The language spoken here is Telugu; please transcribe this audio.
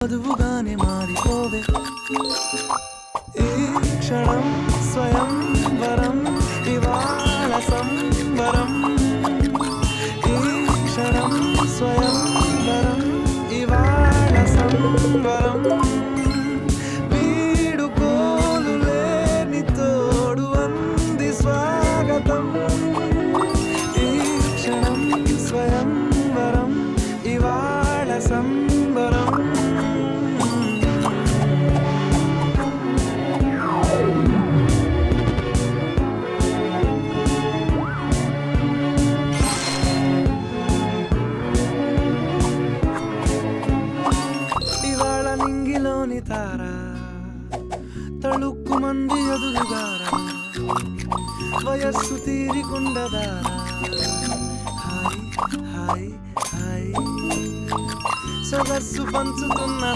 మధువుగానే మారిపోవే ఈ క్షణం స్వయం వరం ఇవాళ సంబరం ఈ క్షణం స్వయం వరం ఇవాళ సంబరం వీడుకోలు లేని తోడు అంది స్వాగతం ఈ క్షణం స్వయం వరం ఇవాళ సంబరం నింగిలోని తార తళుక్కు మంది ఎదురుగార వయస్సు తీరికుండదారా హాయ్ హాయ్ హాయ్ సొగస్సు పంచుతున్న